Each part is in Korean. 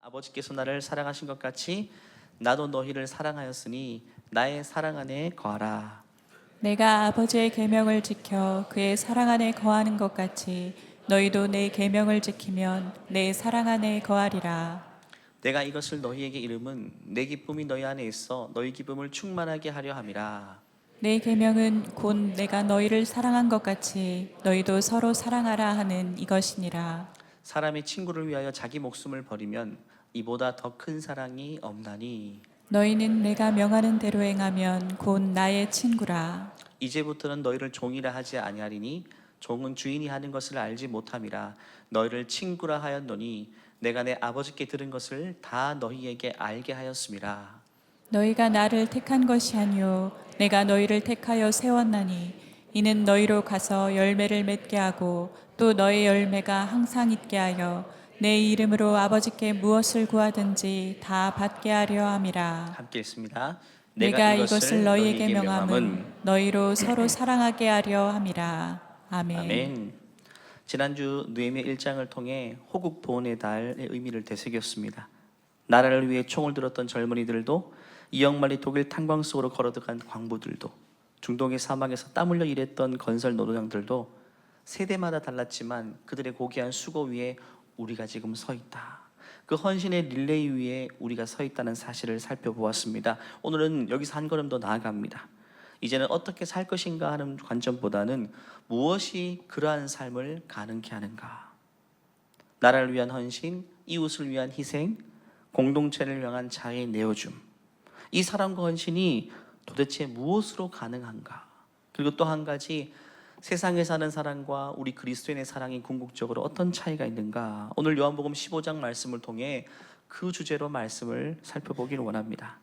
아버지께서 나를 사랑하신 것 같이 나도 너희를 사랑하였으니 나의 사랑 안에 거하라. 내가 아버지의 계명을 지켜 그의 사랑 안에 거하는 것 같이 너희도 내 계명을 지키면 내 사랑 안에 거하리라. 내가 이것을 너희에게 이름은 내 기쁨이 너희 안에 있어 너희 기쁨을 충만하게 하려 함이라. 내 계명은 곧 내가 너희를 사랑한 것 같이 너희도 서로 사랑하라 하는 이것이니라. 사람이 친구를 위하여 자기 목숨을 버리면 이보다 더 큰 사랑이 없나니. 너희는 내가 명하는 대로 행하면 곧 나의 친구라. 이제부터는 너희를 종이라 하지 아니하리니 종은 주인이 하는 것을 알지 못함이라. 너희를 친구라 하였노니 내가 내 아버지께 들은 것을 다 너희에게 알게 하였음이라. 너희가 나를 택한 것이 아니요 내가 너희를 택하여 세웠나니 이는 너희로 가서 열매를 맺게 하고 또 너희 열매가 항상 있게 하여 내 이름으로 아버지께 무엇을 구하든지 다 받게 하려 함이라. 함께 있습니다. 내가 이것을 너희에게 명함은 너희로 서로 사랑하게 하려 함이라. 아멘. 아멘. 지난주 느헤미야 1장을 통해 호국 보훈의 달의 의미를 되새겼습니다. 나라를 위해 총을 들었던 젊은이들도 이역만리 독일 탄광 속으로 걸어들어간 광부들도 중동의 사막에서 땀 흘려 일했던 건설 노동장들도 세대마다 달랐지만 그들의 고귀한 수고 위에 우리가 지금 서 있다. 그 헌신의 릴레이 위에 우리가 서 있다는 사실을 살펴보았습니다. 오늘은 여기서 한 걸음 더 나아갑니다. 이제는 어떻게 살 것인가 하는 관점보다는 무엇이 그러한 삶을 가능케 하는가. 나라를 위한 헌신, 이웃을 위한 희생, 공동체를 향한 자의 내어줌. 이 사랑과 헌신이 도대체 무엇으로 가능한가? 그리고 또 한 가지, 세상에 사는 사랑과 우리 그리스도인의 사랑이 궁극적으로 어떤 차이가 있는가? 오늘 요한복음 15장 말씀을 통해 그 주제로 말씀을 살펴보기를 원합니다.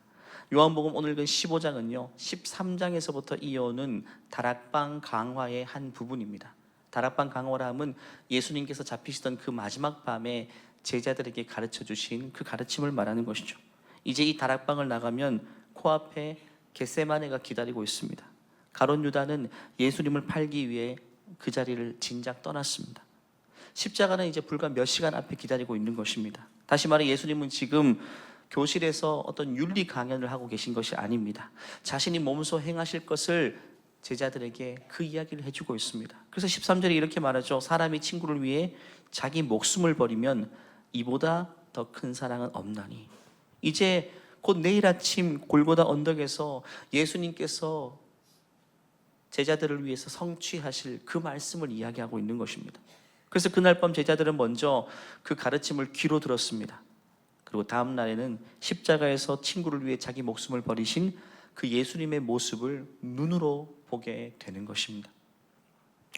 요한복음 오늘 그 15장은요 13장에서부터 이어오는 다락방 강화의 한 부분입니다. 다락방 강화라 함은 예수님께서 잡히시던 그 마지막 밤에 제자들에게 가르쳐 주신 그 가르침을 말하는 것이죠. 이제 이 다락방을 나가면 코앞에 겟세마네가 기다리고 있습니다. 가룟 유다는 예수님을 팔기 위해 그 자리를 진작 떠났습니다. 십자가는 이제 불과 몇 시간 앞에 기다리고 있는 것입니다. 다시 말해 예수님은 지금 교실에서 어떤 윤리 강연을 하고 계신 것이 아닙니다. 자신이 몸소 행하실 것을 제자들에게 그 이야기를 해주고 있습니다. 그래서 13절에 이렇게 말하죠. 사람이 친구를 위해 자기 목숨을 버리면 이보다 더 큰 사랑은 없나니. 이제 곧 내일 아침 골고다 언덕에서 예수님께서 제자들을 위해서 성취하실 그 말씀을 이야기하고 있는 것입니다. 그래서 그날 밤 제자들은 먼저 그 가르침을 귀로 들었습니다. 그리고 다음 날에는 십자가에서 친구를 위해 자기 목숨을 버리신 그 예수님의 모습을 눈으로 보게 되는 것입니다.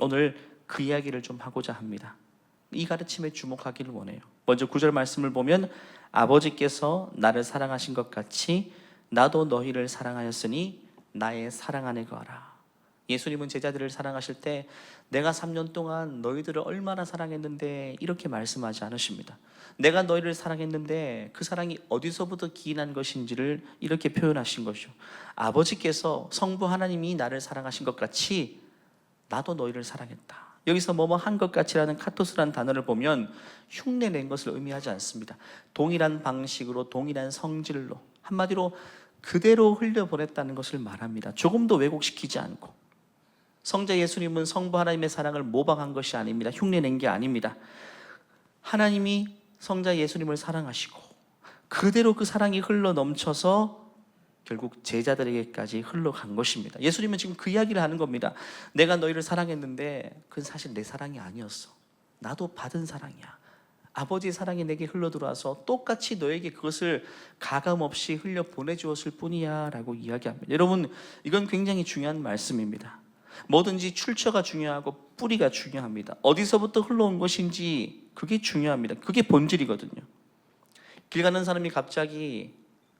오늘 그 이야기를 좀 하고자 합니다. 이 가르침에 주목하기를 원해요. 먼저 9절 말씀을 보면 아버지께서 나를 사랑하신 것 같이 나도 너희를 사랑하였으니 나의 사랑 안에 거하라. 예수님은 제자들을 사랑하실 때 내가 3년 동안 너희들을 얼마나 사랑했는데 이렇게 말씀하지 않으십니다. 내가 너희를 사랑했는데 그 사랑이 어디서부터 기인한 것인지를 이렇게 표현하신 것이죠. 아버지께서 성부 하나님이 나를 사랑하신 것 같이 나도 너희를 사랑했다. 여기서 뭐뭐 한 것 같이라는 카토스라는 단어를 보면 흉내낸 것을 의미하지 않습니다. 동일한 방식으로 동일한 성질로 한마디로 그대로 흘려보냈다는 것을 말합니다. 조금도 왜곡시키지 않고. 성자 예수님은 성부 하나님의 사랑을 모방한 것이 아닙니다. 흉내낸 게 아닙니다. 하나님이 성자 예수님을 사랑하시고 그대로 그 사랑이 흘러 넘쳐서 결국 제자들에게까지 흘러간 것입니다. 예수님은 지금 그 이야기를 하는 겁니다. 내가 너희를 사랑했는데 그건 사실 내 사랑이 아니었어. 나도 받은 사랑이야. 아버지의 사랑이 내게 흘러들어와서 똑같이 너에게 그것을 가감없이 흘려 보내주었을 뿐이야 라고 이야기합니다. 여러분, 이건 굉장히 중요한 말씀입니다. 뭐든지 출처가 중요하고 뿌리가 중요합니다. 어디서부터 흘러온 것인지 그게 중요합니다. 그게 본질이거든요. 길 가는 사람이 갑자기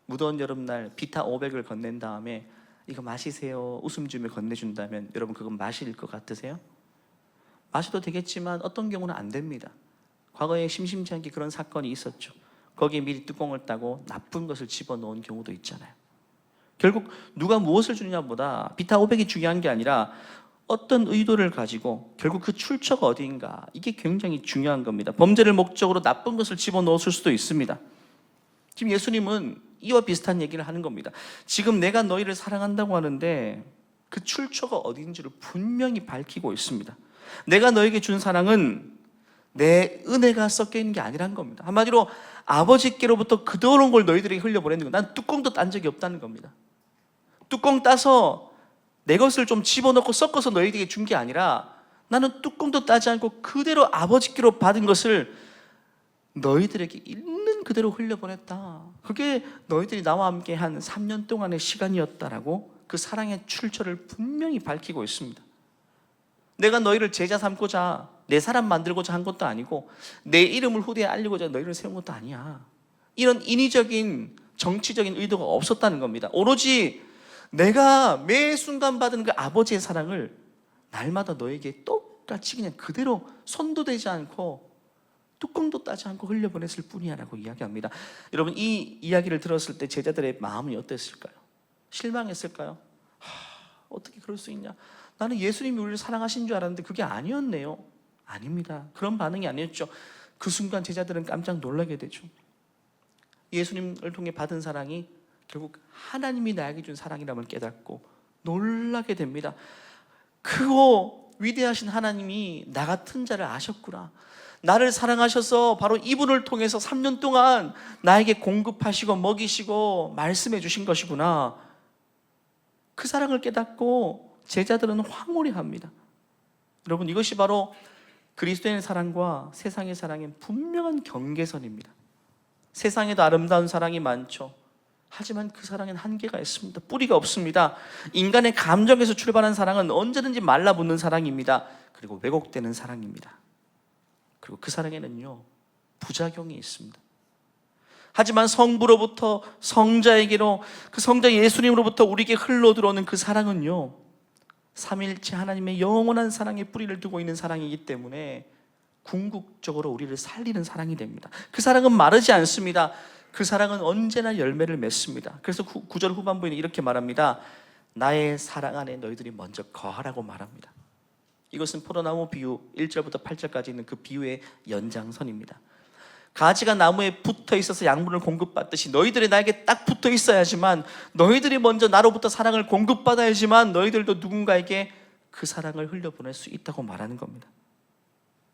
무더운 여름날 비타 500을 건넨 다음에 이거 마시세요 웃음 주며 건네준다면 여러분 그건 마실 것 같으세요? 마셔도 되겠지만 어떤 경우는 안 됩니다. 과거에 심심치 않게 그런 사건이 있었죠. 거기에 미리 뚜껑을 따고 나쁜 것을 집어넣은 경우도 있잖아요. 결국 누가 무엇을 주느냐보다 비타 500이 중요한 게 아니라 어떤 의도를 가지고 결국 그 출처가 어디인가, 이게 굉장히 중요한 겁니다. 범죄를 목적으로 나쁜 것을 집어넣었을 수도 있습니다. 지금 예수님은 이와 비슷한 얘기를 하는 겁니다. 지금 내가 너희를 사랑한다고 하는데 그 출처가 어딘지를 분명히 밝히고 있습니다. 내가 너에게 준 사랑은 내 은혜가 섞여 있는 게 아니란 겁니다. 한마디로 아버지께로부터 그더러운 걸 너희들에게 흘려보내는 거예요. 난 뚜껑도 딴 적이 없다는 겁니다. 뚜껑 따서 내 것을 좀 집어넣고 섞어서 너희들에게 준 게 아니라 나는 뚜껑도 따지 않고 그대로 아버지께로 받은 것을 너희들에게 있는 그대로 흘려보냈다. 그게 너희들이 나와 함께 한 3년 동안의 시간이었다라고 그 사랑의 출처를 분명히 밝히고 있습니다. 내가 너희를 제자 삼고자 내 사람 만들고자 한 것도 아니고 내 이름을 후대에 알리고자 너희를 세운 것도 아니야. 이런 인위적인 정치적인 의도가 없었다는 겁니다. 오로지 내가 매 순간 받은 그 아버지의 사랑을 날마다 너에게 똑같이 그냥 그대로 손도 대지 않고 뚜껑도 따지 않고 흘려보냈을 뿐이야 라고 이야기합니다. 여러분, 이 이야기를 들었을 때 제자들의 마음이 어땠을까요? 실망했을까요? 어떻게 그럴 수 있냐? 나는 예수님이 우리를 사랑하신 줄 알았는데 그게 아니었네요. 아닙니다. 그런 반응이 아니었죠. 그 순간 제자들은 깜짝 놀라게 되죠. 예수님을 통해 받은 사랑이 결국 하나님이 나에게 준 사랑이라는 걸 깨닫고 놀라게 됩니다. 크고 위대하신 하나님이 나 같은 자를 아셨구나. 나를 사랑하셔서 바로 이분을 통해서 3년 동안 나에게 공급하시고 먹이시고 말씀해 주신 것이구나. 그 사랑을 깨닫고 제자들은 황홀해합니다. 여러분, 이것이 바로 그리스도인의 사랑과 세상의 사랑의 분명한 경계선입니다. 세상에도 아름다운 사랑이 많죠. 하지만 그 사랑엔 한계가 있습니다. 뿌리가 없습니다. 인간의 감정에서 출발한 사랑은 언제든지 말라붙는 사랑입니다. 그리고 왜곡되는 사랑입니다. 그리고 그 사랑에는요, 부작용이 있습니다. 하지만 성부로부터 성자에게로, 그 성자 예수님으로부터 우리에게 흘러들어오는 그 사랑은요, 삼위일체 하나님의 영원한 사랑에 뿌리를 두고 있는 사랑이기 때문에 궁극적으로 우리를 살리는 사랑이 됩니다. 그 사랑은 마르지 않습니다. 그 사랑은 언제나 열매를 맺습니다. 그래서 9절 후반부에는 이렇게 말합니다. 나의 사랑 안에 너희들이 먼저 거하라고 말합니다. 이것은 포도나무 비유 1절부터 8절까지 있는 그 비유의 연장선입니다. 가지가 나무에 붙어 있어서 양분을 공급받듯이 너희들이 나에게 딱 붙어 있어야지만, 너희들이 먼저 나로부터 사랑을 공급받아야지만 너희들도 누군가에게 그 사랑을 흘려보낼 수 있다고 말하는 겁니다.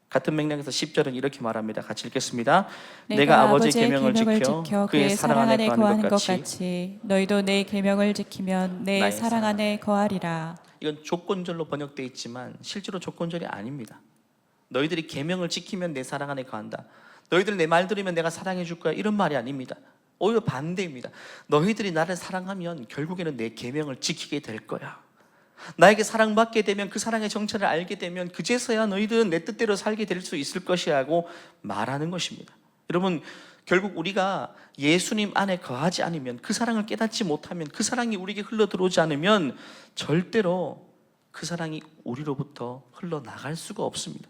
같은 맥락에서 10절은 이렇게 말합니다. 같이 읽겠습니다. 내가 아버지의 계명을 지켜 그의 사랑 안에 거하는 것 같이 너희도 내 계명을 지키면 내 나의 사랑 안에 거하리라. 이건 조건절로 번역되어 있지만 실제로 조건절이 아닙니다. 너희들이 계명을 지키면 내 사랑 안에 거한다. 너희들 내 말 들으면 내가 사랑해 줄 거야. 이런 말이 아닙니다. 오히려 반대입니다. 너희들이 나를 사랑하면 결국에는 내 계명을 지키게 될 거야. 나에게 사랑받게 되면, 그 사랑의 정체를 알게 되면 그제서야 너희들은 내 뜻대로 살게 될 수 있을 것이야 하고 말하는 것입니다. 여러분, 결국 우리가 예수님 안에 거하지 않으면, 그 사랑을 깨닫지 못하면, 그 사랑이 우리에게 흘러들어오지 않으면 절대로 그 사랑이 우리로부터 흘러나갈 수가 없습니다.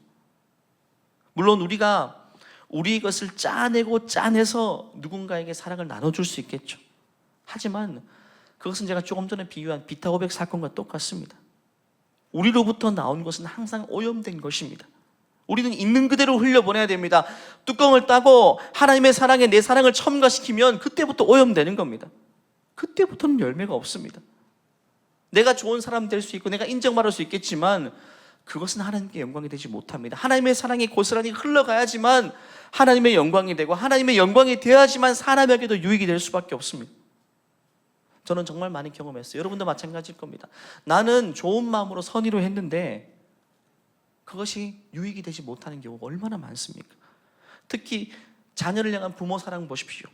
물론 우리가 우리의 것을 짜내고 짜내서 누군가에게 사랑을 나눠줄 수 있겠죠. 하지만 그것은 제가 조금 전에 비유한 비타오백 사건과 똑같습니다. 우리로부터 나온 것은 항상 오염된 것입니다. 우리는 있는 그대로 흘려보내야 됩니다. 뚜껑을 따고 하나님의 사랑에 내 사랑을 첨가시키면 그때부터 오염되는 겁니다. 그때부터는 열매가 없습니다. 내가 좋은 사람 될 수 있고 내가 인정받을 수 있겠지만 그것은 하나님께 영광이 되지 못합니다. 하나님의 사랑이 고스란히 흘러가야지만 하나님의 영광이 되고, 하나님의 영광이 되어야지만 사람에게도 유익이 될 수밖에 없습니다. 저는 정말 많이 경험했어요. 여러분도 마찬가지일 겁니다. 나는 좋은 마음으로 선의로 했는데 그것이 유익이 되지 못하는 경우가 얼마나 많습니까? 특히 자녀를 향한 부모 사랑 보십시오.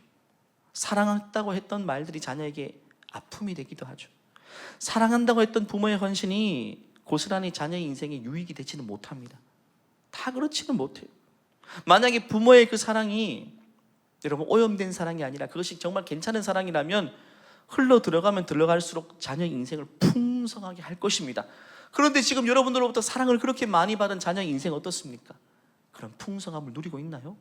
사랑한다고 했던 말들이 자녀에게 아픔이 되기도 하죠. 사랑한다고 했던 부모의 헌신이 고스란히 자녀의 인생에 유익이 되지는 못합니다. 다 그렇지는 못해요. 만약에 부모의 그 사랑이 여러분 오염된 사랑이 아니라 그것이 정말 괜찮은 사랑이라면 흘러 들어가면 들어갈수록 자녀의 인생을 풍성하게 할 것입니다. 그런데 지금 여러분들로부터 사랑을 그렇게 많이 받은 자녀의 인생 어떻습니까? 그런 풍성함을 누리고 있나요?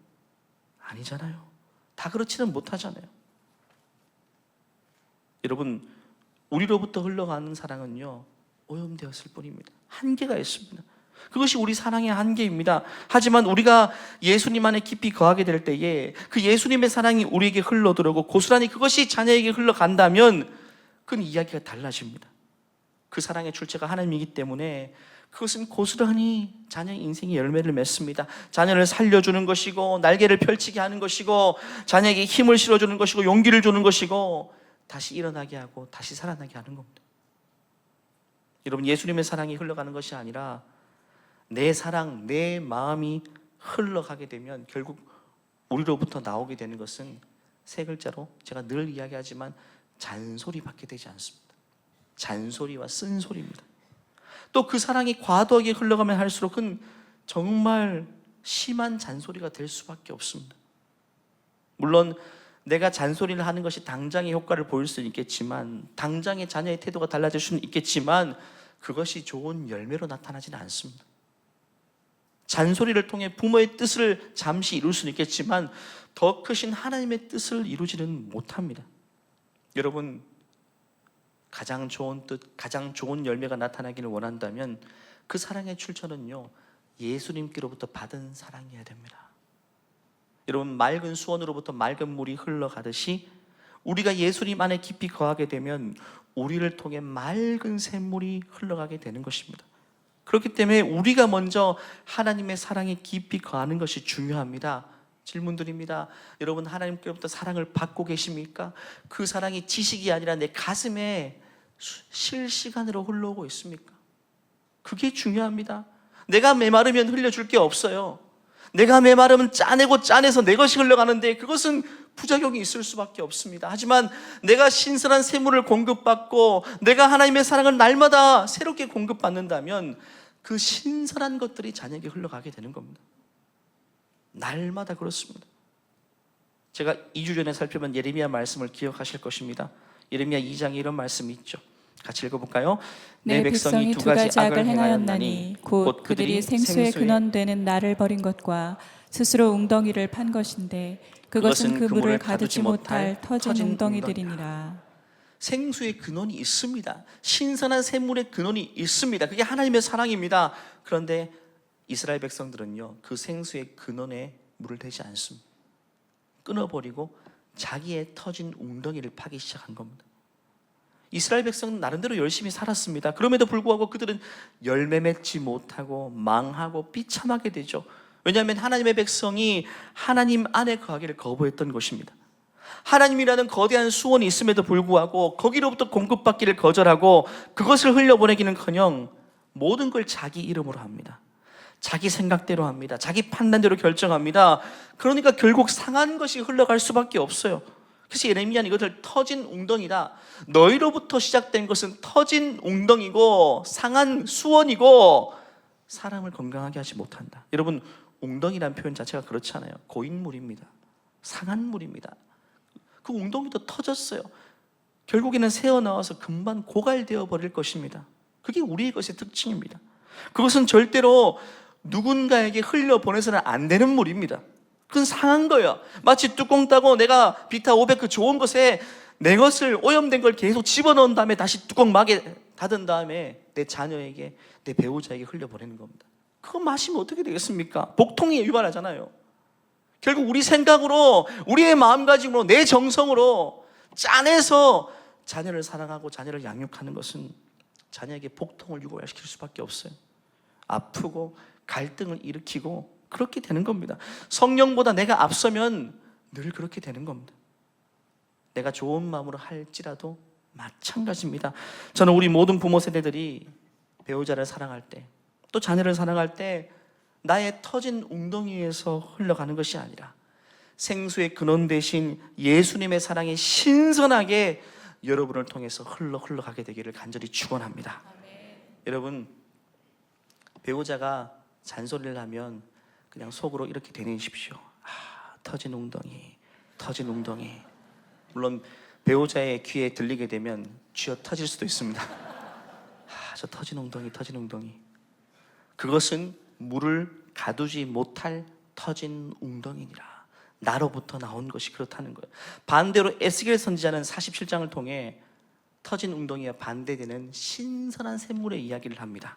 아니잖아요. 다 그렇지는 못하잖아요. 여러분, 우리로부터 흘러가는 사랑은요 오염되었을 뿐입니다. 한계가 있습니다. 그것이 우리 사랑의 한계입니다. 하지만 우리가 예수님 안에 깊이 거하게 될 때에 그 예수님의 사랑이 우리에게 흘러들어오고 고스란히 그것이 자녀에게 흘러간다면 그건 이야기가 달라집니다. 그 사랑의 출처가 하나님이기 때문에 그것은 고스란히 자녀의 인생의 열매를 맺습니다. 자녀를 살려주는 것이고 날개를 펼치게 하는 것이고 자녀에게 힘을 실어주는 것이고 용기를 주는 것이고 다시 일어나게 하고 다시 살아나게 하는 겁니다. 여러분, 예수님의 사랑이 흘러가는 것이 아니라 내 사랑, 내 마음이 흘러가게 되면 결국 우리로부터 나오게 되는 것은 세 글자로 제가 늘 이야기하지만 잔소리밖에 되지 않습니다. 잔소리와 쓴소리입니다. 또 그 사랑이 과도하게 흘러가면 할수록 그건 정말 심한 잔소리가 될 수밖에 없습니다. 물론 내가 잔소리를 하는 것이 당장의 효과를 보일 수는 있겠지만, 당장의 자녀의 태도가 달라질 수는 있겠지만 그것이 좋은 열매로 나타나지는 않습니다. 잔소리를 통해 부모의 뜻을 잠시 이룰 수는 있겠지만 더 크신 하나님의 뜻을 이루지는 못합니다. 여러분, 가장 좋은 뜻, 가장 좋은 열매가 나타나기를 원한다면 그 사랑의 출처는요, 예수님께로부터 받은 사랑이어야 됩니다. 여러분, 맑은 수원으로부터 맑은 물이 흘러가듯이 우리가 예수님 안에 깊이 거하게 되면 우리를 통해 맑은 샘물이 흘러가게 되는 것입니다. 그렇기 때문에 우리가 먼저 하나님의 사랑에 깊이 거하는 것이 중요합니다. 질문 드립니다. 여러분, 하나님께로부터 사랑을 받고 계십니까? 그 사랑이 지식이 아니라 내 가슴에 실시간으로 흘러오고 있습니까? 그게 중요합니다. 내가 메마르면 흘려줄 게 없어요. 내가 메마르면 짜내고 짜내서 내 것이 흘러가는데 그것은 부작용이 있을 수밖에 없습니다. 하지만 내가 신선한 샘물을 공급받고 내가 하나님의 사랑을 날마다 새롭게 공급받는다면 그 신선한 것들이 자녀에게 흘러가게 되는 겁니다. 날마다 그렇습니다. 제가 2주 전에 살펴본 예레미야 말씀을 기억하실 것입니다. 예레미야 2장에 이런 말씀이 있죠. 같이 읽어볼까요? 내 백성이 두 가지 악을 행하였나니 곧 그들이 생수의 근원되는 나를 버린 것과 스스로 웅덩이를 판 것인데 그것은 그 물을 가두지 못할 터진 웅덩이들이니라. 생수의 근원이 있습니다. 신선한 샘물의 근원이 있습니다. 그게 하나님의 사랑입니다. 그런데 이스라엘 백성들은요, 그 생수의 근원에 물을 대지 않습니다. 끊어버리고 자기의 터진 웅덩이를 파기 시작한 겁니다. 이스라엘 백성은 나름대로 열심히 살았습니다. 그럼에도 불구하고 그들은 열매 맺지 못하고 망하고 비참하게 되죠. 왜냐하면 하나님의 백성이 하나님 안에 거하기를 거부했던 것입니다. 하나님이라는 거대한 수원이 있음에도 불구하고 거기로부터 공급받기를 거절하고 그것을 흘려보내기는커녕 모든 걸 자기 이름으로 합니다. 자기 생각대로 합니다. 자기 판단대로 결정합니다. 그러니까 결국 상한 것이 흘러갈 수밖에 없어요. 그래서 예레미야는 이것을 터진 웅덩이다. 너희로부터 시작된 것은 터진 웅덩이고 상한 수원이고 사람을 건강하게 하지 못한다. 여러분, 웅덩이라는 표현 자체가 그렇잖아요. 고인물입니다. 상한 물입니다. 그 웅덩이도 터졌어요. 결국에는 새어나와서 금방 고갈되어 버릴 것입니다. 그게 우리의 것의 특징입니다. 그것은 절대로 누군가에게 흘려보내서는 안 되는 물입니다. 그건 상한 거예요. 마치 뚜껑 따고 내가 비타 500 그 좋은 것에 내 것을 오염된 걸 계속 집어넣은 다음에 다시 뚜껑 막에 닫은 다음에 내 자녀에게, 내 배우자에게 흘려보내는 겁니다. 그거 마시면 어떻게 되겠습니까? 복통에 유발하잖아요. 결국 우리 생각으로, 우리의 마음가짐으로, 내 정성으로 짜내서 자녀를 사랑하고 자녀를 양육하는 것은 자녀에게 복통을 유발시킬 수밖에 없어요. 아프고 갈등을 일으키고 그렇게 되는 겁니다. 성령보다 내가 앞서면 늘 그렇게 되는 겁니다. 내가 좋은 마음으로 할지라도 마찬가지입니다. 저는 우리 모든 부모 세대들이 배우자를 사랑할 때, 또 자녀를 사랑할 때 나의 터진 웅덩이에서 흘러가는 것이 아니라 생수의 근원 대신 예수님의 사랑이 신선하게 여러분을 통해서 흘러가게 되기를 간절히 축원합니다. 여러분, 배우자가 잔소리를 하면 그냥 속으로 이렇게 되뇌십시오. 터진 웅덩이, 터진 웅덩이. 물론 배우자의 귀에 들리게 되면 쥐어 터질 수도 있습니다. 저 터진 웅덩이, 터진 웅덩이. 그것은 물을 가두지 못할 터진 웅덩이니라. 나로부터 나온 것이 그렇다는 거예요. 반대로 에스겔 선지자는 47장을 통해 터진 웅덩이와 반대되는 신선한 샘물의 이야기를 합니다.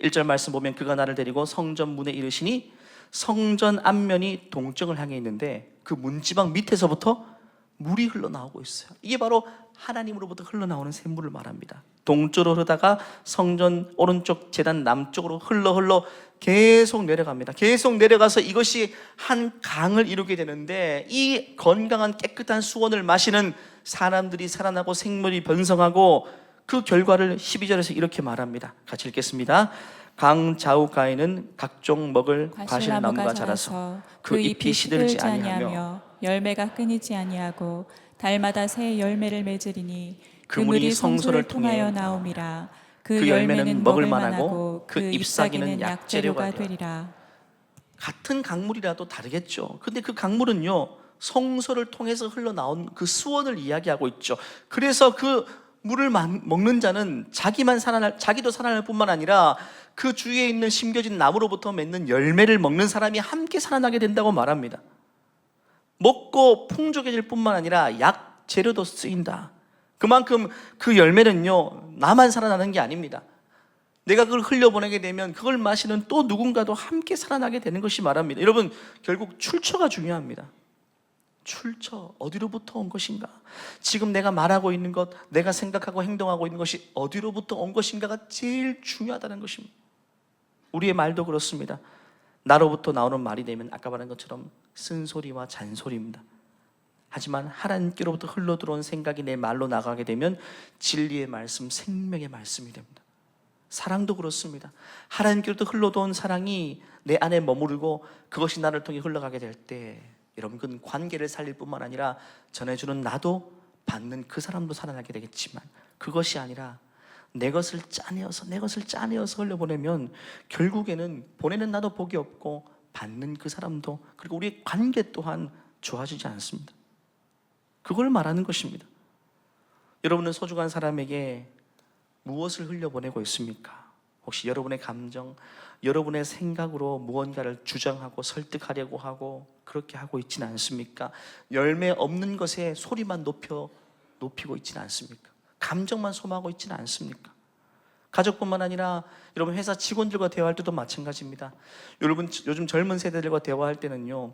1절 말씀 보면 그가 나를 데리고 성전 문에 이르시니 성전 앞면이 동쪽을 향해 있는데 그 문지방 밑에서부터 물이 흘러나오고 있어요. 이게 바로 하나님으로부터 흘러나오는 샘물을 말합니다. 동쪽으로 흐르다가 성전 오른쪽 제단 남쪽으로 흘러 계속 내려갑니다. 계속 내려가서 이것이 한 강을 이루게 되는데 이 건강한 깨끗한 수원을 마시는 사람들이 살아나고 생물이 번성하고 그 결과를 12절에서 이렇게 말합니다. 같이 읽겠습니다. 강 좌우가에는 각종 먹을 과실나무가 자라서 그 잎이 시들지 아니하며 열매가 끊이지 아니하고 달마다 새 열매를 맺으리니 그 물이 성소를 통하여 나옴이라. 그 열매는 먹을 만하고 그 잎사귀는 약재료가 되리라. 같은 강물이라도 다르겠죠. 근데 그 강물은요 성소를 통해서 흘러나온 그 수원을 이야기하고 있죠. 그래서 그 물을 먹는 자는 자기도 살아날 뿐만 아니라 그 주위에 있는 심겨진 나무로부터 맺는 열매를 먹는 사람이 함께 살아나게 된다고 말합니다. 먹고 풍족해질 뿐만 아니라 약 재료도 쓰인다. 그만큼 그 열매는요 나만 살아나는 게 아닙니다. 내가 그걸 흘려보내게 되면 그걸 마시는 또 누군가도 함께 살아나게 되는 것이 말합니다. 여러분, 결국 출처가 중요합니다. 출처, 어디로부터 온 것인가? 지금 내가 말하고 있는 것, 내가 생각하고 행동하고 있는 것이 어디로부터 온 것인가가 제일 중요하다는 것입니다. 우리의 말도 그렇습니다. 나로부터 나오는 말이 되면 아까 말한 것처럼 쓴소리와 잔소리입니다. 하지만 하나님께로부터 흘러들어온 생각이 내 말로 나가게 되면 진리의 말씀, 생명의 말씀이 됩니다. 사랑도 그렇습니다. 하나님께로부터 흘러들어온 사랑이 내 안에 머무르고 그것이 나를 통해 흘러가게 될 때 여러분, 그건 관계를 살릴 뿐만 아니라 전해주는 나도 받는 그 사람도 살아나게 되겠지만 그것이 아니라 내 것을 짜내어서 흘려보내면 결국에는 보내는 나도 복이 없고 받는 그 사람도, 그리고 우리의 관계 또한 좋아지지 않습니다. 그걸 말하는 것입니다. 여러분은 소중한 사람에게 무엇을 흘려보내고 있습니까? 혹시 여러분의 감정, 여러분의 생각으로 무언가를 주장하고 설득하려고 하고 그렇게 하고 있지는 않습니까? 열매 없는 것에 소리만 높이고 있지는 않습니까? 감정만 소모하고 있지는 않습니까? 가족뿐만 아니라 여러분 회사 직원들과 대화할 때도 마찬가지입니다. 여러분 요즘 젊은 세대들과 대화할 때는요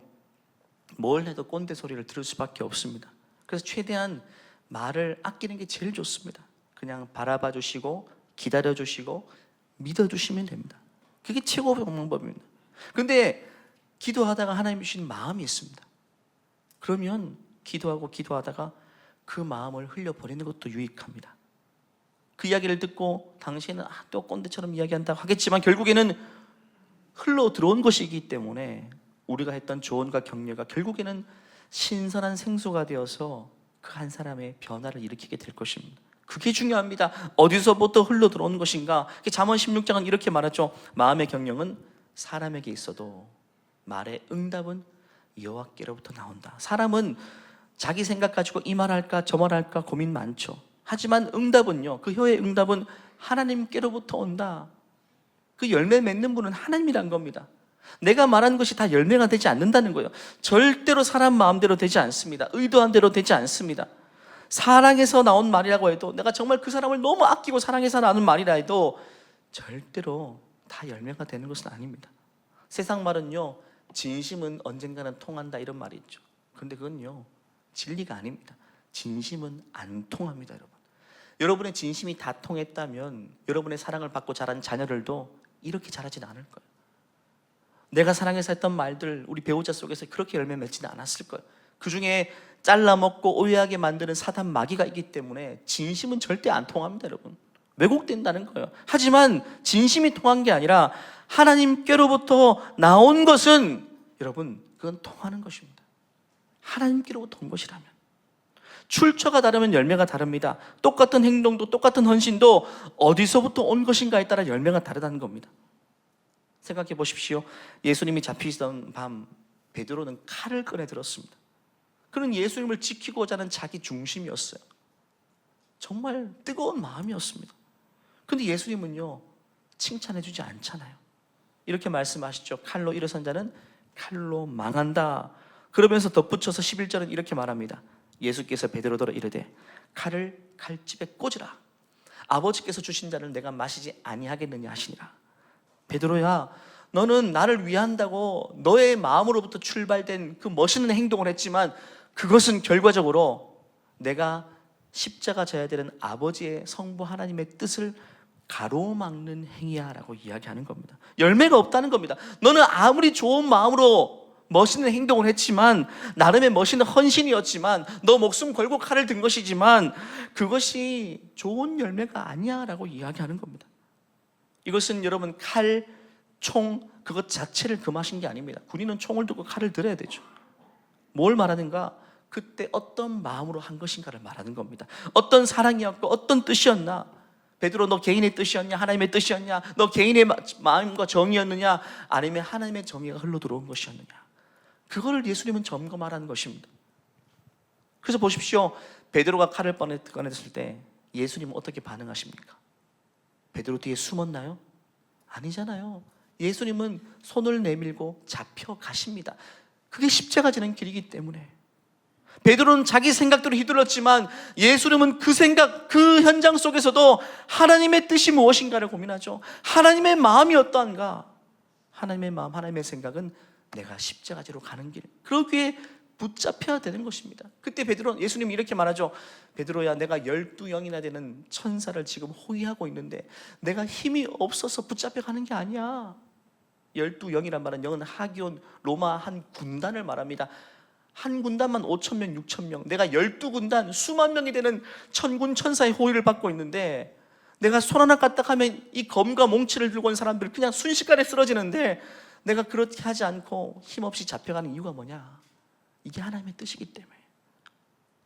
뭘 해도 꼰대 소리를 들을 수밖에 없습니다. 그래서 최대한 말을 아끼는 게 제일 좋습니다. 그냥 바라봐 주시고 기다려 주시고 믿어 주시면 됩니다. 그게 최고의 방법입니다. 그런데 기도하다가 하나님 주신 마음이 있습니다. 그러면 기도하다가 그 마음을 흘려버리는 것도 유익합니다. 그 이야기를 듣고 당신은 또 꼰대처럼 이야기한다고 하겠지만 결국에는 흘러 들어온 것이기 때문에 우리가 했던 조언과 격려가 결국에는 신선한 생수가 되어서 그 한 사람의 변화를 일으키게 될 것입니다. 그게 중요합니다. 어디서부터 흘러 들어온 것인가? 잠언 16장은 이렇게 말하죠. 마음의 경영은 사람에게 있어도 말의 응답은 여호와께로부터 나온다. 사람은 자기 생각 가지고 이 말 할까 저 말 할까 고민 많죠. 하지만 응답은요, 그 혀의 응답은 하나님께로부터 온다. 그 열매 맺는 분은 하나님이란 겁니다. 내가 말하는 것이 다 열매가 되지 않는다는 거예요. 절대로 사람 마음대로 되지 않습니다. 의도한 대로 되지 않습니다. 사랑해서 나온 말이라고 해도, 내가 정말 그 사람을 너무 아끼고 사랑해서 나온 말이라 해도 절대로 다 열매가 되는 것은 아닙니다. 세상 말은요, 진심은 언젠가는 통한다 이런 말이 있죠. 그런데 그건요 진리가 아닙니다. 진심은 안 통합니다. 여러분의 진심이 다 통했다면 여러분의 사랑을 받고 자란 자녀들도 이렇게 자라진 않을 거예요. 내가 사랑해서 했던 말들 우리 배우자 속에서 그렇게 열매 맺지는 않았을 거예요. 그 중에 잘라먹고 오해하게 만드는 사단 마귀가 있기 때문에 진심은 절대 안 통합니다. 여러분, 왜곡된다는 거예요. 하지만 진심이 통한 게 아니라 하나님께로부터 나온 것은 여러분 그건 통하는 것입니다. 하나님께로부터 온 것이라면. 출처가 다르면 열매가 다릅니다. 똑같은 행동도 똑같은 헌신도 어디서부터 온 것인가에 따라 열매가 다르다는 겁니다. 생각해 보십시오. 예수님이 잡히시던 밤 베드로는 칼을 꺼내 들었습니다. 그는 예수님을 지키고자 하는 자기 중심이었어요. 정말 뜨거운 마음이었습니다. 그런데 예수님은요 칭찬해 주지 않잖아요. 이렇게 말씀하시죠. 칼로 일어선 자는 칼로 망한다. 그러면서 덧붙여서 11절은 이렇게 말합니다. 예수께서 베드로더러 이르되 칼을 칼집에 꽂으라. 아버지께서 주신 자를 내가 마시지 아니하겠느냐 하시니라. 베드로야, 너는 나를 위한다고 너의 마음으로부터 출발된 그 멋있는 행동을 했지만 그것은 결과적으로 내가 십자가 져야 되는 아버지의 성부 하나님의 뜻을 가로막는 행위야 라고 이야기하는 겁니다. 열매가 없다는 겁니다. 너는 아무리 좋은 마음으로 멋있는 행동을 했지만, 나름의 멋있는 헌신이었지만, 너 목숨 걸고 칼을 든 것이지만 그것이 좋은 열매가 아니야 라고 이야기하는 겁니다. 이것은 여러분, 칼, 총 그것 자체를 금하신 게 아닙니다. 군인은 총을 들고 칼을 들어야 되죠. 뭘 말하는가? 그때 어떤 마음으로 한 것인가를 말하는 겁니다. 어떤 사랑이었고 어떤 뜻이었나? 베드로, 너 개인의 뜻이었냐? 하나님의 뜻이었냐? 너 개인의 마음과 정의였느냐? 아니면 하나님의 정의가 흘러 들어온 것이었느냐? 그거를 예수님은 점검하라는 것입니다. 그래서 보십시오. 베드로가 칼을 꺼냈을 때 예수님은 어떻게 반응하십니까? 베드로 뒤에 숨었나요? 아니잖아요. 예수님은 손을 내밀고 잡혀가십니다. 그게 십자가 지는 길이기 때문에. 베드로는 자기 생각대로 휘둘렀지만 예수님은 그 생각, 그 현장 속에서도 하나님의 뜻이 무엇인가를 고민하죠. 하나님의 마음이 어떠한가? 하나님의 마음, 하나님의 생각은 내가 십자가지로 가는 길, 그러기에 붙잡혀야 되는 것입니다. 그때 베드로는, 예수님이 이렇게 말하죠. 베드로야, 내가 12영이나 되는 천사를 지금 호위하고 있는데 내가 힘이 없어서 붙잡혀가는 게 아니야. 12영이란 말은, 영은 하기온, 로마 한 군단을 말합니다. 한 군단만 5,000명, 6,000명, 내가 12군단 수만 명이 되는 천군 천사의 호위를 받고 있는데 내가 손 하나 까딱하면 이 검과 몽치를 들고 온 사람들 그냥 순식간에 쓰러지는데 내가 그렇게 하지 않고 힘없이 잡혀가는 이유가 뭐냐? 이게 하나님의 뜻이기 때문에.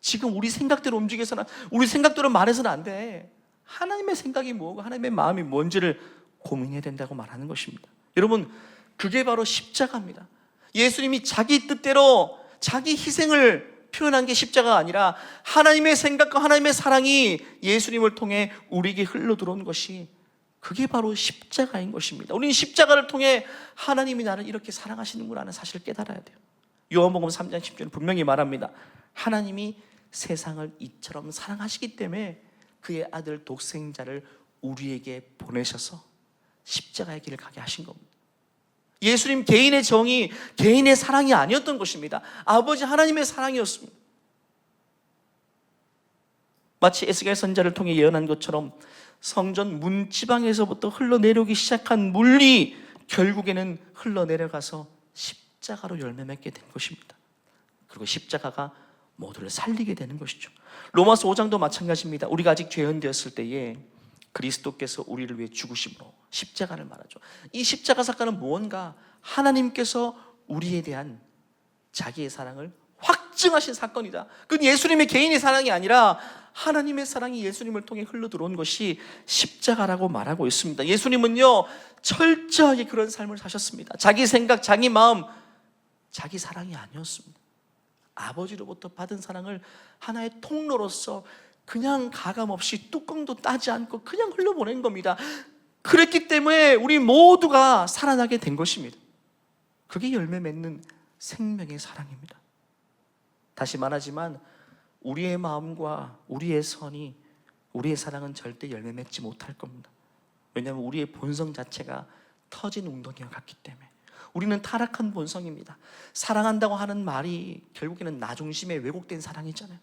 지금 우리 생각대로 움직여서는, 우리 생각대로 말해서는 안 돼. 하나님의 생각이 뭐고 하나님의 마음이 뭔지를 고민해야 된다고 말하는 것입니다. 여러분, 그게 바로 십자가입니다. 예수님이 자기 뜻대로 자기 희생을 표현한 게 십자가가 아니라 하나님의 생각과 하나님의 사랑이 예수님을 통해 우리에게 흘러 들어온 것이, 그게 바로 십자가인 것입니다. 우리는 십자가를 통해 하나님이 나를 이렇게 사랑하시는구나 하는 사실을 깨달아야 돼요. 요한복음 3장 10절은 분명히 말합니다. 하나님이 세상을 이처럼 사랑하시기 때문에 그의 아들 독생자를 우리에게 보내셔서 십자가의 길을 가게 하신 겁니다. 예수님 개인의 정의, 개인의 사랑이 아니었던 것입니다. 아버지 하나님의 사랑이었습니다. 마치 에스겔 선지자를 통해 예언한 것처럼 성전 문지방에서부터 흘러내려오기 시작한 물이 결국에는 흘러내려가서 십자가로 열매 맺게 된 것입니다. 그리고 십자가가 모두를 살리게 되는 것이죠. 로마서 5장도 마찬가지입니다. 우리가 아직 죄인되었을 때에 그리스도께서 우리를 위해 죽으심으로 십자가를 말하죠. 이 십자가 사건은 무언가 하나님께서 우리에 대한 자기의 사랑을 확증하신 사건이다. 그건 예수님의 개인의 사랑이 아니라 하나님의 사랑이 예수님을 통해 흘러들어온 것이 십자가라고 말하고 있습니다. 예수님은요, 철저하게 그런 삶을 사셨습니다. 자기 생각, 자기 마음, 자기 사랑이 아니었습니다. 아버지로부터 받은 사랑을 하나의 통로로서 그냥 가감없이 뚜껑도 따지 않고 그냥 흘려보낸 겁니다. 그랬기 때문에 우리 모두가 살아나게 된 것입니다. 그게 열매 맺는 생명의 사랑입니다. 다시 말하지만 우리의 마음과 우리의 선이, 우리의 사랑은 절대 열매 맺지 못할 겁니다. 왜냐하면 우리의 본성 자체가 터진 웅덩이와 같기 때문에. 우리는 타락한 본성입니다. 사랑한다고 하는 말이 결국에는 나 중심의 왜곡된 사랑이잖아요.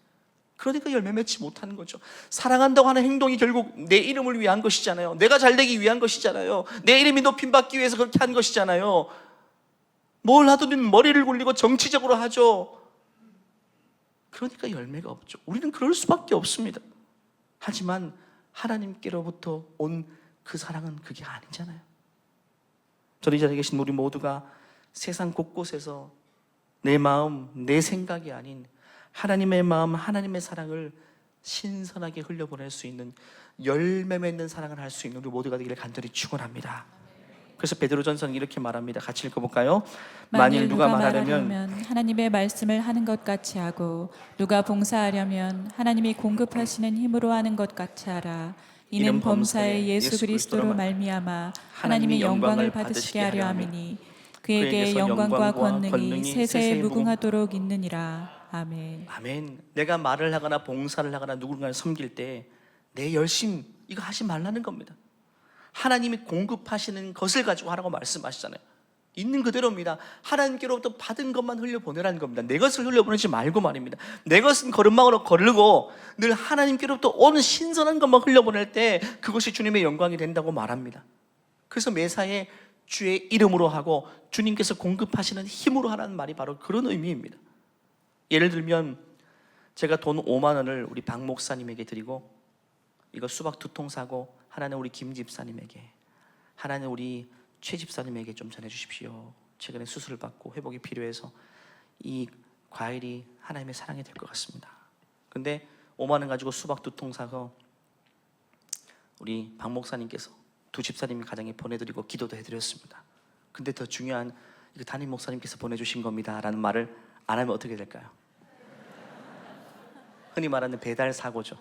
그러니까 열매 맺지 못하는 거죠. 사랑한다고 하는 행동이 결국 내 이름을 위한 것이잖아요. 내가 잘되기 위한 것이잖아요. 내 이름이 높임받기 위해서 그렇게 한 것이잖아요. 뭘 하든 머리를 굴리고 정치적으로 하죠. 그러니까 열매가 없죠. 우리는 그럴 수밖에 없습니다. 하지만 하나님께로부터 온 그 사랑은 그게 아니잖아요. 저는 이 자리에 계신 우리 모두가 세상 곳곳에서 내 마음, 내 생각이 아닌 하나님의 마음, 하나님의 사랑을 신선하게 흘려보낼 수 있는, 열매 맺는 사랑을 할 수 있는 우리 모두가 되기를 간절히 축원합니다. 그래서 베드로전서는 이렇게 말합니다. 같이 읽어볼까요? 만일 누가 말하려면 하나님의 말씀을 하는 것 같이 하고, 누가 봉사하려면 하나님이 공급하시는 힘으로 하는 것 같이 하라. 이는 범사의 예수 그리스도로 말미암아 하나님이 영광을 받으시게 하려 함이니 그에게 영광과 권능이 세세에 무궁하도록 있느니라. 아멘. 아멘. 내가 말을 하거나 봉사를 하거나 누군가를 섬길 때 내 열심, 이거 하지 말라는 겁니다. 하나님이 공급하시는 것을 가지고 하라고 말씀하시잖아요. 있는 그대로입니다. 하나님께로부터 받은 것만 흘려보내라는 겁니다. 내 것을 흘려보내지 말고 말입니다. 내 것은 걸음망으로 거르고 늘 하나님께로부터 오는 신선한 것만 흘려보낼 때 그것이 주님의 영광이 된다고 말합니다. 그래서 매사에 주의 이름으로 하고 주님께서 공급하시는 힘으로 하라는 말이 바로 그런 의미입니다. 예를 들면 제가 돈 5만 원을 우리 박 목사님에게 드리고 이거 수박 2통 사고 하나는 우리 김 집사님에게, 하나는 우리 최 집사님에게 좀 전해주십시오. 최근에 수술을 받고 회복이 필요해서 이 과일이 하나님의 사랑이 될 것 같습니다. 근데 5만 원 가지고 수박 2통 사고 우리 박 목사님께서 두 집사님 가정에 보내드리고 기도도 해드렸습니다. 근데 더 중요한 이거 담임 목사님께서 보내주신 겁니다 라는 말을 안 하면 어떻게 될까요? 흔히 말하는 배달 사고죠.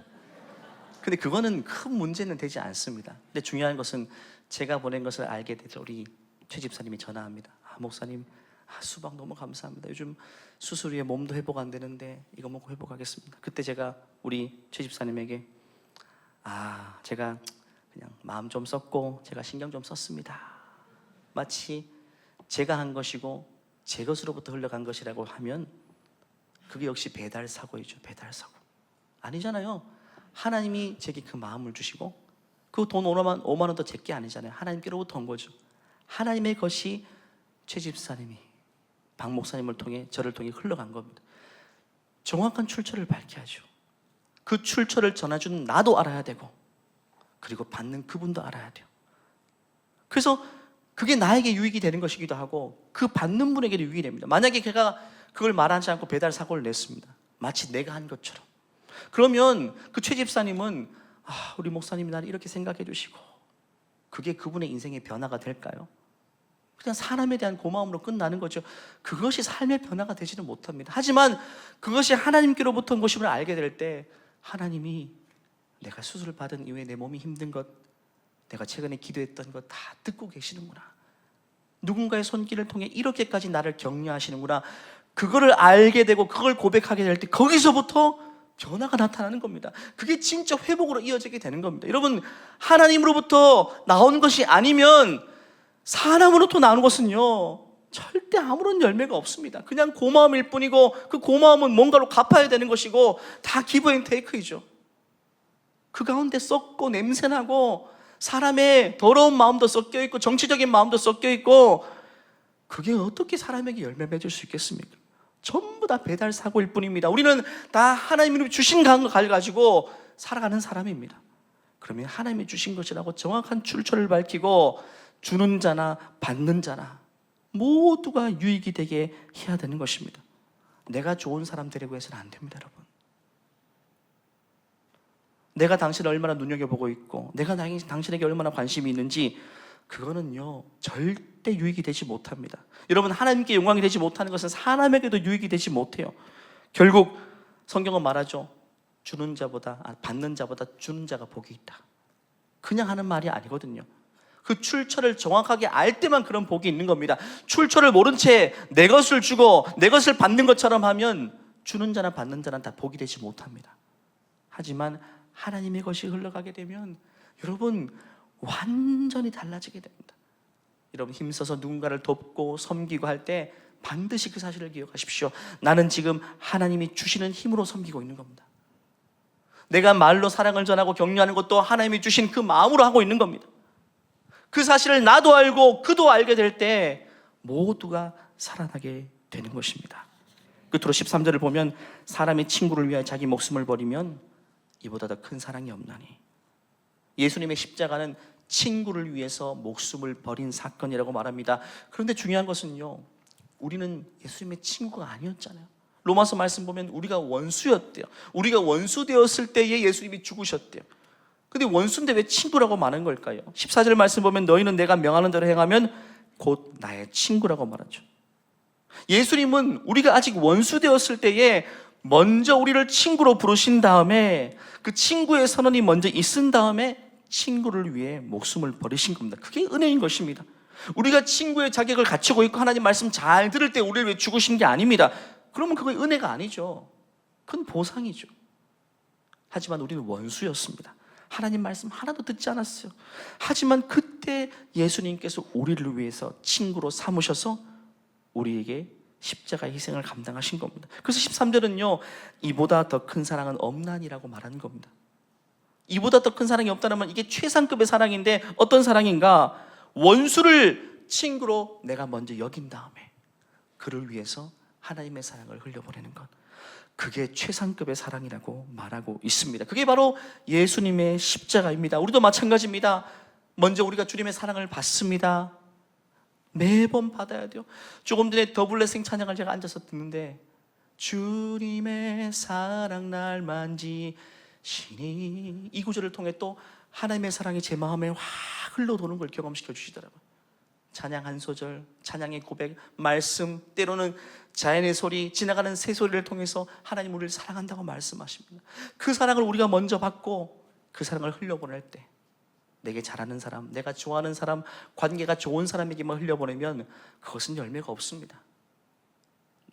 근데 그거는 큰 문제는 되지 않습니다. 근데 중요한 것은 제가 보낸 것을 알게 되죠. 우리 최 집사님이 전화합니다. 목사님, 수박 너무 감사합니다. 요즘 수술 후에 몸도 회복 안 되는데 이거 먹고 회복하겠습니다. 그때 제가 우리 최 집사님에게 제가 그냥 마음 좀 썼고 제가 신경 좀 썼습니다. 마치 제가 한 것이고 제 것으로부터 흘러간 것이라고 하면 그게 역시 배달 사고이죠. 배달 사고. 아니잖아요. 하나님이 제게 그 마음을 주시고 그 돈 5만 원도 제게 아니잖아요. 하나님께로부터 온 거죠. 하나님의 것이 최 집사님이 박 목사님을 통해 저를 통해 흘러간 겁니다. 정확한 출처를 밝혀야죠. 그 출처를 전해주는 나도 알아야 되고 그리고 받는 그분도 알아야 돼요. 그래서 그게 나에게 유익이 되는 것이기도 하고 그 받는 분에게도 유익이 됩니다. 만약에 걔가 그걸 말하지 않고 배달 사고를 냈습니다. 마치 내가 한 것처럼. 그러면 그 최 집사님은 우리 목사님이 나를 이렇게 생각해 주시고 그게 그분의 인생의 변화가 될까요? 그냥 사람에 대한 고마움으로 끝나는 거죠. 그것이 삶의 변화가 되지는 못합니다. 하지만 그것이 하나님께로부터 온 것임을 알게 될 때 하나님이 내가 수술을 받은 이후에 내 몸이 힘든 것, 내가 최근에 기도했던 것 다 듣고 계시는구나. 누군가의 손길을 통해 이렇게까지 나를 격려하시는구나. 그거를 알게 되고 그걸 고백하게 될 때 거기서부터 변화가 나타나는 겁니다. 그게 진짜 회복으로 이어지게 되는 겁니다. 여러분, 하나님으로부터 나온 것이 아니면 사람으로부터 나오는 것은요 절대 아무런 열매가 없습니다. 그냥 고마움일 뿐이고 그 고마움은 뭔가로 갚아야 되는 것이고 다 기브 앤 테이크이죠. 그 가운데 썩고 냄새나고 사람의 더러운 마음도 섞여 있고 정치적인 마음도 섞여 있고 그게 어떻게 사람에게 열매 맺을 수 있겠습니까? 전부 다 배달 사고일 뿐입니다. 우리는 다 하나님이 주신 걸 가지고 살아가는 사람입니다. 그러면 하나님이 주신 것이라고 정확한 출처를 밝히고 주는 자나 받는 자나 모두가 유익이 되게 해야 되는 것입니다. 내가 좋은 사람 되려고 해서는 안 됩니다, 여러분. 내가 당신을 얼마나 눈여겨보고 있고 내가 당신에게 얼마나 관심이 있는지 그거는요 절대 유익이 되지 못합니다. 여러분, 하나님께 영광이 되지 못하는 것은 사람에게도 유익이 되지 못해요. 결국 성경은 말하죠. 받는 자보다 주는 자가 복이 있다. 그냥 하는 말이 아니거든요. 그 출처를 정확하게 알 때만 그런 복이 있는 겁니다. 출처를 모른 채 내 것을 주고 내 것을 받는 것처럼 하면 주는 자나 받는 자는 다 복이 되지 못합니다. 하지만 하나님의 것이 흘러가게 되면 여러분 완전히 달라지게 됩니다. 여러분, 힘써서 누군가를 돕고 섬기고 할 때 반드시 그 사실을 기억하십시오. 나는 지금 하나님이 주시는 힘으로 섬기고 있는 겁니다. 내가 말로 사랑을 전하고 격려하는 것도 하나님이 주신 그 마음으로 하고 있는 겁니다. 그 사실을 나도 알고 그도 알게 될 때 모두가 살아나게 되는 것입니다. 끝으로 13절을 보면 사람의 친구를 위하여 자기 목숨을 버리면 이보다 더 큰 사랑이 없나니. 예수님의 십자가는 친구를 위해서 목숨을 버린 사건이라고 말합니다. 그런데 중요한 것은요 우리는 예수님의 친구가 아니었잖아요. 로마서 말씀 보면 우리가 원수였대요. 우리가 원수 되었을 때에 예수님이 죽으셨대요. 근데 원수인데 왜 친구라고 말하는 걸까요? 14절 말씀 보면 너희는 내가 명하는 대로 행하면 곧 나의 친구라고 말하죠. 예수님은 우리가 아직 원수 되었을 때에 먼저 우리를 친구로 부르신 다음에 그 친구의 선언이 먼저 있은 다음에 친구를 위해 목숨을 버리신 겁니다. 그게 은혜인 것입니다. 우리가 친구의 자격을 갖추고 있고 하나님 말씀 잘 들을 때 우리를 위해 죽으신 게 아닙니다. 그러면 그건 은혜가 아니죠. 그건 보상이죠. 하지만 우리는 원수였습니다. 하나님 말씀 하나도 듣지 않았어요. 하지만 그때 예수님께서 우리를 위해서 친구로 삼으셔서 우리에게 십자가의 희생을 감당하신 겁니다. 그래서 13절은요, 이보다 더 큰 사랑은 없나니라고 말하는 겁니다. 이보다 더 큰 사랑이 없다면 이게 최상급의 사랑인데, 어떤 사랑인가? 원수를 친구로 내가 먼저 여긴 다음에 그를 위해서 하나님의 사랑을 흘려보내는 것, 그게 최상급의 사랑이라고 말하고 있습니다. 그게 바로 예수님의 십자가입니다. 우리도 마찬가지입니다. 먼저 우리가 주님의 사랑을 받습니다. 매번 받아야 돼요. 조금 전에 더블레싱 찬양을 제가 앉아서 듣는데, 주님의 사랑 날 만지시니, 이 구절을 통해 또 하나님의 사랑이 제 마음에 확 흘러도는 걸 경험시켜 주시더라고요. 찬양 한 소절, 찬양의 고백, 말씀, 때로는 자연의 소리, 지나가는 새소리를 통해서 하나님 우리를 사랑한다고 말씀하십니다. 그 사랑을 우리가 먼저 받고 그 사랑을 흘려보낼 때, 내게 잘하는 사람, 내가 좋아하는 사람, 관계가 좋은 사람에게만 흘려보내면 그것은 열매가 없습니다.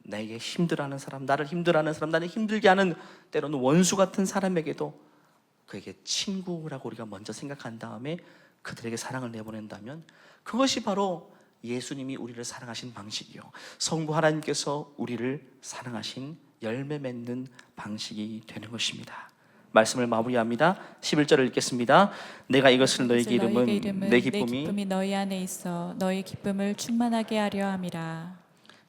나에게 힘들어하는 사람, 나를 힘들어하는 사람, 나를 힘들게 하는 때로는 원수 같은 사람에게도 그에게 친구라고 우리가 먼저 생각한 다음에 그들에게 사랑을 내보낸다면, 그것이 바로 예수님이 우리를 사랑하신 방식이요, 성부 하나님께서 우리를 사랑하신 열매 맺는 방식이 되는 것입니다. 말씀을 마무리합니다. 11절을 읽겠습니다. 내가 이것을 너희에게 이름은 내 기쁨이 너희 안에 있어 너희 기쁨을 충만하게 하려 함이라.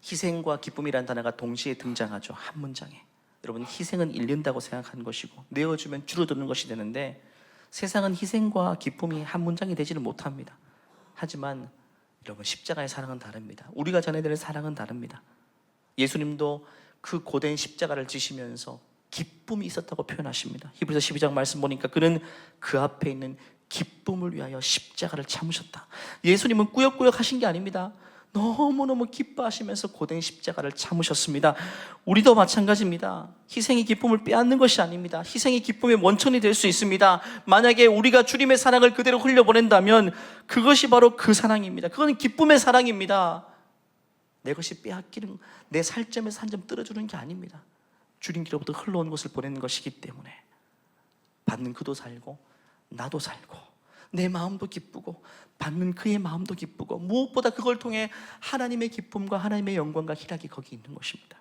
희생과 기쁨이라는 단어가 동시에 등장하죠, 한 문장에. 여러분, 희생은 잃는다고 생각하는 것이고 내어주면 줄어드는 것이 되는데, 세상은 희생과 기쁨이 한 문장이 되지는 못합니다. 하지만 여러분, 십자가의 사랑은 다릅니다. 우리가 전해야 될 사랑은 다릅니다. 예수님도 그 고된 십자가를 지시면서 기쁨이 있었다고 표현하십니다. 히브리서 12장 말씀 보니까 그는 그 앞에 있는 기쁨을 위하여 십자가를 참으셨다. 예수님은 꾸역꾸역 하신 게 아닙니다. 너무너무 기뻐하시면서 고된 십자가를 참으셨습니다. 우리도 마찬가지입니다. 희생이 기쁨을 빼앗는 것이 아닙니다. 희생이 기쁨의 원천이 될 수 있습니다. 만약에 우리가 주님의 사랑을 그대로 흘려보낸다면 그것이 바로 그 사랑입니다. 그건 기쁨의 사랑입니다. 내 것이 빼앗기는, 내 살점에서 한 점 떨어지는 게 아닙니다. 주님께로부터 흘러온 것을 보내는 것이기 때문에 받는 그도 살고 나도 살고 내 마음도 기쁘고 받는 그의 마음도 기쁘고, 무엇보다 그걸 통해 하나님의 기쁨과 하나님의 영광과 희락이 거기 있는 것입니다.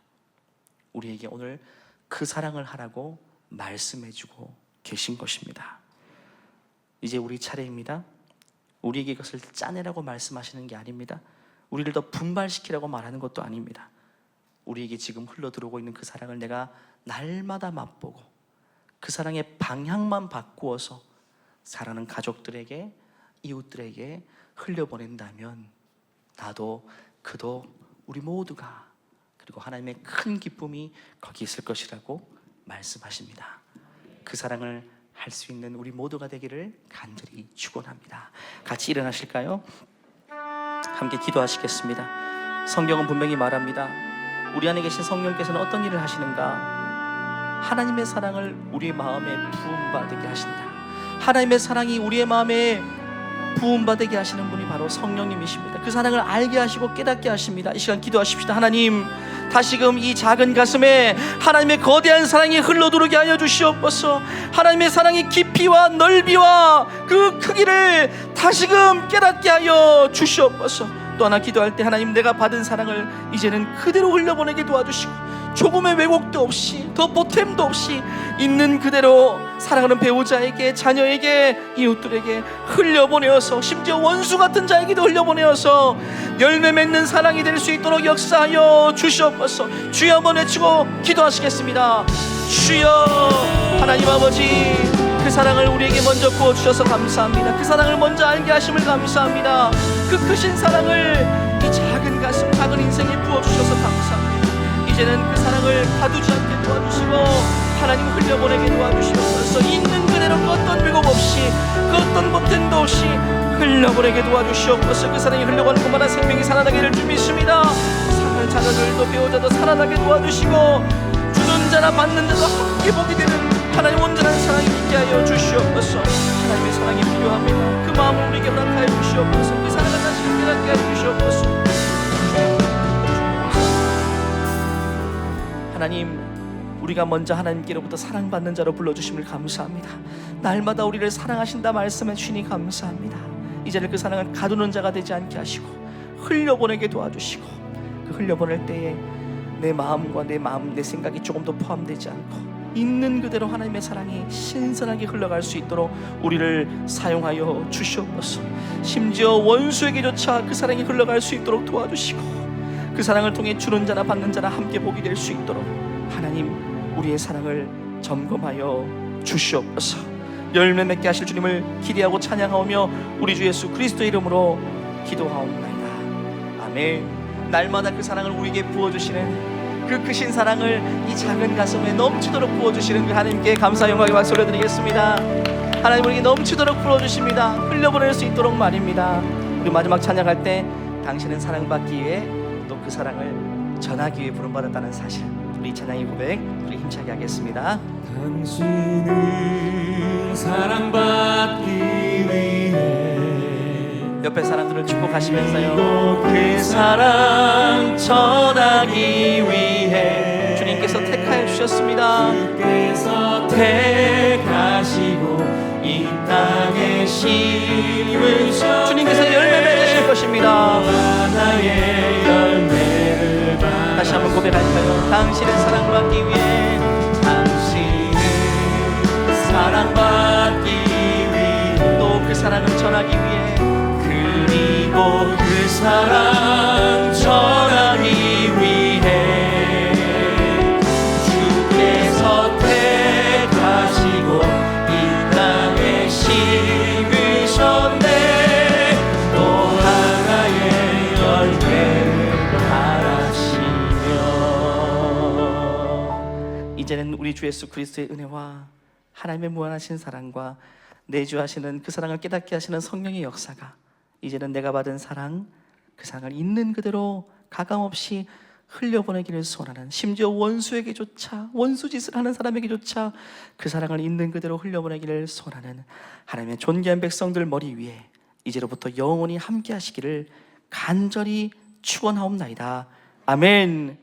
우리에게 오늘 그 사랑을 하라고 말씀해주고 계신 것입니다. 이제 우리 차례입니다. 우리에게 이것을 짜내라고 말씀하시는 게 아닙니다. 우리를 더 분발시키라고 말하는 것도 아닙니다. 우리에게 지금 흘러들어오고 있는 그 사랑을 내가 날마다 맛보고 그 사랑의 방향만 바꾸어서 사랑하는 가족들에게, 이웃들에게 흘려보낸다면 나도 그도 우리 모두가, 그리고 하나님의 큰 기쁨이 거기 있을 것이라고 말씀하십니다. 그 사랑을 할 수 있는 우리 모두가 되기를 간절히 축원합니다. 같이 일어나실까요? 함께 기도하시겠습니다. 성경은 분명히 말합니다. 우리 안에 계신 성령께서는 어떤 일을 하시는가? 하나님의 사랑을 우리의 마음에 부음받게 하신다. 하나님의 사랑이 우리의 마음에 부음받게 하시는 분이 바로 성령님이십니다. 그 사랑을 알게 하시고 깨닫게 하십니다. 이 시간 기도하십시다. 하나님, 다시금 이 작은 가슴에 하나님의 거대한 사랑이 흘러들어오게 하여 주시옵소서. 하나님의 사랑의 깊이와 넓이와 그 크기를 다시금 깨닫게 하여 주시옵소서. 또 하나 기도할 때, 하나님, 내가 받은 사랑을 이제는 그대로 흘려보내게 도와주시고 조금의 왜곡도 없이, 더 보탬도 없이 있는 그대로 사랑하는 배우자에게, 자녀에게, 이웃들에게 흘려보내어서, 심지어 원수 같은 자에게도 흘려보내어서 열매 맺는 사랑이 될 수 있도록 역사하여 주시옵소서. 주여 한번 외치고 기도하시겠습니다. 주여, 하나님 아버지, 그 사랑을 우리에게 먼저 부어주셔서 감사합니다. 그 사랑을 먼저 알게 하심을 감사합니다. 그 크신 사랑을 이 작은 가슴, 작은 인생에 부어주셔서 감사합니다. 이제는 그 사랑을 가두지 않게 도와주시고 하나님 흘려보내게 도와주시옵소서. 있는 그대로 그 어떤 왜곡 없이, 그 어떤 보탬도 없이 흘려보내게 도와주시옵소서. 그 사랑이 흘러가는 곳마다 생명이 살아나기를 주 믿습니다. 사랑하는 자녀들도 배우자도 살아나게 도와주시고 주는 자나 받는 자도 함께 보게 되는 하나님 온전한 사랑이 있게 하여 주시옵소서. 하나님의 사랑이 필요합니다. 그 마음을 우리에게 허락하여 주시옵소서. 그 사랑을 다시 깨닫게 하여 주시옵소서. 하나님, 우리가 먼저 하나님께로부터 사랑받는 자로 불러주심을 감사합니다. 날마다 우리를 사랑하신다 말씀해 주시니 감사합니다. 이제는 그 사랑을 가두는 자가 되지 않게 하시고 흘려보내게 도와주시고, 그 흘려보낼 때에 내 마음과 내 생각이 조금도 포함되지 않고 있는 그대로 하나님의 사랑이 신선하게 흘러갈 수 있도록 우리를 사용하여 주시옵소서. 심지어 원수에게조차 그 사랑이 흘러갈 수 있도록 도와주시고, 그 사랑을 통해 주는 자나 받는 자나 함께 복이 될 수 있도록 하나님 우리의 사랑을 점검하여 주시옵소서. 열매 맺게 하실 주님을 기대하고 찬양하오며 우리 주 예수 그리스도의 이름으로 기도하옵나이다. 아멘. 날마다 그 사랑을 우리에게 부어주시는 그 크신 사랑을 이 작은 가슴에 넘치도록 부어주시는 그 하나님께 감사 영광의 박수 올려드리겠습니다. 하나님 우리에게 넘치도록 부어주십니다. 흘려보낼 수 있도록 말입니다. 우리 마지막 찬양할 때 당신은 사랑받기 위해 또 그 사랑을 전하기 위해 부름받았다는 사실, 우리 찬양의 고백 우리 힘차게 하겠습니다. 당신은 사랑받기 위해 옆에 사람들을 축복하시면서요, 그 사랑 전하기 위해 주님께서 택하여 주셨습니다. 주께서 택하시고 이 땅에 심으셨네. 주님께서 열매 맺으실 것입니다. 하나의 열매를 받아. 다시 한번 고백할까요? 당신은 사랑받기 위해, 당신은 사랑받기 위해 또 그 사랑을 전하기 위해, 그리고 그 사랑 전하기 위해 주께서 택하시고 이 땅에 심으셨네. 또 하나의 열매를 바라시며. 이제는 우리 주 예수 그리스도의 은혜와 하나님의 무한하신 사랑과 내주하시는 그 사랑을 깨닫게 하시는 성령의 역사가 이제는 내가 받은 사랑, 그 사랑을 있는 그대로 가감없이 흘려보내기를 소원하는, 심지어 원수에게조차, 원수짓을 하는 사람에게조차 그 사랑을 있는 그대로 흘려보내기를 소원하는 하나님의 존귀한 백성들 머리 위에 이제로부터 영원히 함께 하시기를 간절히 축원하옵나이다. 아멘.